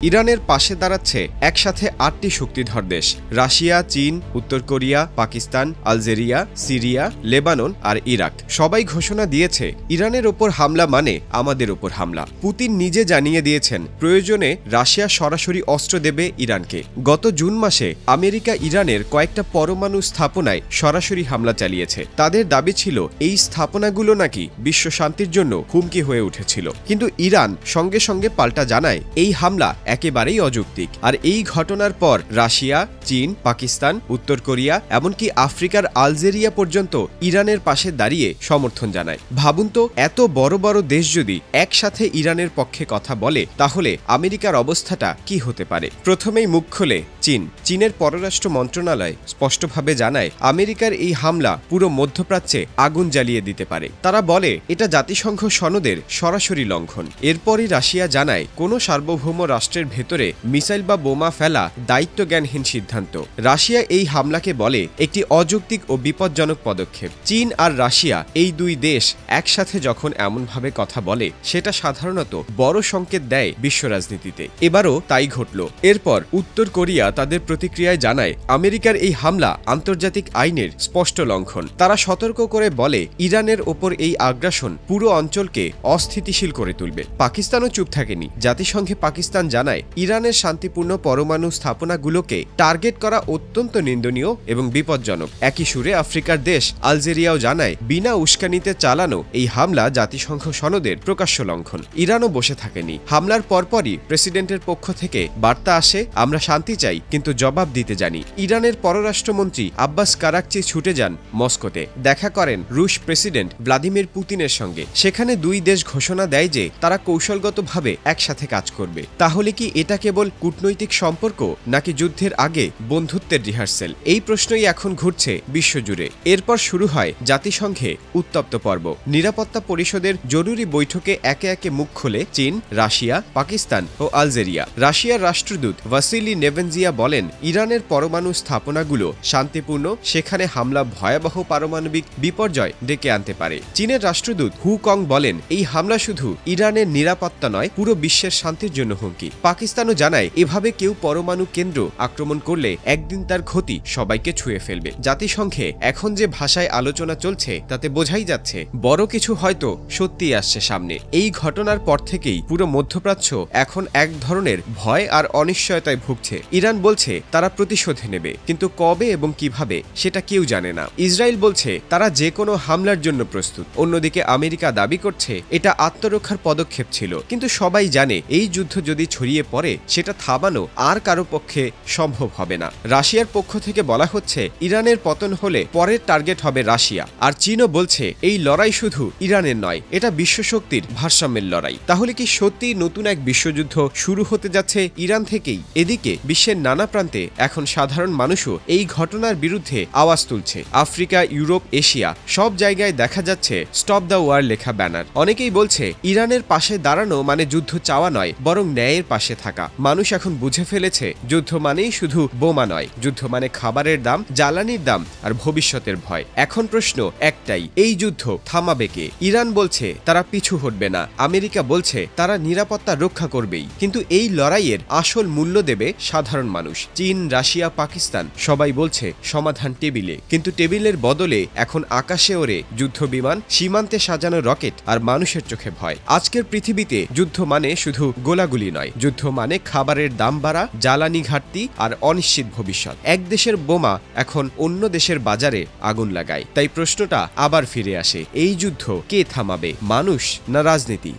ইরানের পাশে দাঁড়াচ্ছে একসাথে ৮টি শক্তিধর দেশ। রাশিয়া, চীন, উত্তর Korea, Pakistan, Algeria, Syria, Lebanon আর ইরাক। সবাই ঘোষণা দিয়েছে ইরানের ওপর হামলা মানে আমাদের ওপর হামলা। পুতিন নিজে জানিয়ে দিয়েছেন প্রয়োজনে রাশিয়া সরাসরি অস্ত্র দেবে ইরানকে। গত জুন মাসে আমেরিকা ইরানের কয়েকটা পরমাণু স্থাপনায় সরাসরি হামলা চালিয়েছে। তাদের দাবি ছিল এই স্থাপনাগুলো নাকি বিশ্ব শান্তির জন্য হুমকি হয়ে উঠেছিল। কিন্তু ইরান সঙ্গে সঙ্গে পাল্টা জানায় এই হামলা একেবারেই অযৌক্তিক। আর এই ঘটনার পর রাশিয়া, চীন, পাকিস্তান, উত্তর কোরিয়া এমনকি আফ্রিকার আলজেরিয়া পর্যন্ত ইরানের পাশে দাঁড়িয়ে সমর্থন জানায়। ভাবুন তো, এত বড় বড় দেশ যদি একসাথে ইরানের পক্ষে কথা বলে তাহলে আমেরিকার অবস্থাটা কি হতে পারে? প্রথমেই মুখ খোলে চীন। চীনের পররাষ্ট্র মন্ত্রণালয় স্পষ্টভাবে জানায় আমেরিকার এই হামলা পুরো মধ্যপ্রাচ্যে আগুন জ্বালিয়ে দিতে পারে। তারা বলে এটা জাতিসংঘ সনদের সরাসরি লঙ্ঘন। এরপরই রাশিয়া জানায় কোনো সার্বভৌম রাষ্ট্রের ভেতরে মিসাইল বা বোমা ফেলা দায়িত্বজ্ঞানহীন সিদ্ধান্ত। রাশিয়া এই হামলাকে বলে একটি অযৌক্তিক ও বিপজ্জনক পদক্ষেপ। চীন আর রাশিয়া এই দুই দেশ একসাথে যখন এমনভাবে কথা বলে সেটা সাধারণত বড় সংকেত দেয় বিশ্ব রাজনীতিতে। এবারও তাই ঘটল। এরপর উত্তর কোরিয়া তাদের প্রতিক্রিয়ায় জানায় আমেরিকার এই হামলা আন্তর্জাতিক আইনের স্পষ্ট লঙ্ঘন। তারা সতর্ক করে বলে ইরানের ওপর এই আগ্রাসন পুরো অঞ্চলকে অস্থিতিশীল করে তুলবে। পাকিস্তানও চুপ থাকেনি। জাতিসংঘে পাকিস্তান জানায় ইরানের শান্তিপূর্ণ পরমাণু স্থাপনাগুলোকে টার্গেট করা অত্যন্ত নিন্দনীয় এবং বিপজ্জনক। একই সুরে আফ্রিকার দেশ আলজেরিয়াও জানায় বিনা উস্কানিতে চালানো এই হামলা জাতিসংঘ সনদের প্রকাশ্য লঙ্ঘন। ইরানও বসে থাকেনি। হামলার পরপরই প্রেসিডেন্টের পক্ষ থেকে বার্তা আসে, আমরা শান্তি চাই কিন্তু জবাব দিতে জানি। ইরানের পররাষ্ট্রমন্ত্রী আব্বাস কারাকচি ছুটে যান মস্কোতে। দেখা করেন রুশ প্রেসিডেন্ট ভ্লাদিমির পুতিনের সঙ্গে। সেখানে দুই দেশ ঘোষণা দেয় যে তারা কৌশলগতভাবে একসাথে কাজ করবে। তাহলে কি এটা কেবল কূটনৈতিক সম্পর্ক নাকি যুদ্ধের আগে বন্ধুত্বের রিহার্সেল? এই প্রশ্নই এখন ঘুরছে বিশ্বজুড়ে। এরপর শুরু হয় জাতিসংঘে উত্তপ্ত পর্ব। নিরাপত্তা পরিষদের জরুরি বৈঠকে একে একে মুখ খোলে চীন, রাশিয়া, পাকিস্তান ও আলজেরিয়া। রাশিয়ার রাষ্ট্রদূত ভাসিলি নেভেনজিয়া বলেন ইরানের পরমাণু স্থাপনাগুলো শান্তিপূর্ণ, সেখানে হামলা ভয়াবহ পারমাণবিক বিপর্যয় ডেকে আনতে পারে। চীনের রাষ্ট্রদূত হু কং বলেন এই হামলা শুধু ইরানের নিরাপত্তা নয়, পুরো বিশ্বের শান্তির জন্য হুমকি। পাকিস্তানও জানায় এভাবে কেউ পরমাণু কেন্দ্র আক্রমণ করলে একদিন তার ক্ষতি সবাইকে ছুঁয়ে ফেলবে। জাতিসংঘে এখন যে ভাষায় আলোচনা চলছে তাতে বোঝাই যাচ্ছে বড় কিছু হয়তো সত্যিই আসছে সামনে। এই ঘটনার পর থেকেই পুরো মধ্যপ্রাচ্য এখন এক ধরনের ভয় আর অনিশ্চয়তায় ভুগছে। ইরান বলছে তারা প্রতিশোধ নেবে, কিন্তু কবে এবং কিভাবে সেটা কেউ জানে না। ইসরায়েল বলছে তারা যে কোনো হামলার জন্য প্রস্তুত। অন্যদিকে আমেরিকা দাবি করছে এটা আত্মরক্ষার পদক্ষেপ ছিল। কিন্তু সবাই জানে এই যুদ্ধ যদি ছড়িয়ে পড়ে সেটা থামানো আর কারো পক্ষে সম্ভব হবে না। রাশিয়ার পক্ষ থেকে বলা হচ্ছে ইরানের পতন হলে পরের টার্গেট হবে রাশিয়া। আর চীনও বলছে এই লড়াই শুধু ইরানের নয়, এটা বিশ্বশক্তির ভারসাম্যের লড়াই। তাহলে কি সত্যি নতুন এক বিশ্বযুদ্ধ শুরু হতে যাচ্ছে ইরান থেকেই? এদিকে বিশ্বের নানা প্রান্তে এখন সাধারণ মানুষও এই ঘটনার বিরুদ্ধে আওয়াজ তুলছে। আফ্রিকা, ইউরোপ, এশিয়া সব জায়গায় দেখা যাচ্ছে স্টপ দ্য ওয়ার লেখা ব্যানার। অনেকেই বলছে ইরানের পাশে দাঁড়ানো মানে যুদ্ধ চাওয়া নয়, বরং ন্যায়ের পাশে থাকা। মানুষ এখন বুঝে ফেলেছে যুদ্ধ মানেই শুধু বোমা নয়, যুদ্ধ মানে খাবারের দাম, জ্বালানির দাম আর ভবিষ্যতের ভয়। এখন প্রশ্ন একটাই, এই যুদ্ধ থামাবে কে? ইরান বলছে তারা পিছু হটবে না, আমেরিকা বলছে তারা নিরাপত্তা রক্ষা করবেই। কিন্তু এই লড়াইয়ের আসল মূল্য দেবে সাধারণ মানুষ। চীন, রাশিয়া, পাকিস্তান সবাই বলছে সমাধান টেবিলে, কিন্তু টেবিলের বদলে এখন আকাশে ওড়ে যুদ্ধ বিমান, সীমান্তে সাজানো রকেট আর মানুষের চোখে ভয়। আজকের পৃথিবীতে যুদ্ধ মানে শুধু গোলাগুলি নয়, যুদ্ধ মানে খাবারের দাম বাড়া, জ্বালানি ঘাটতি আর অনিশ্চিত ভবিষ্যৎ। এক দেশের বোমা এখন অন্য দেশের বাজারে আগুন লাগায়। তাই প্রশ্নটা আবার ফিরে আসে, এই যুদ্ধ কে থামাবে, মানুষ না রাজনীতি?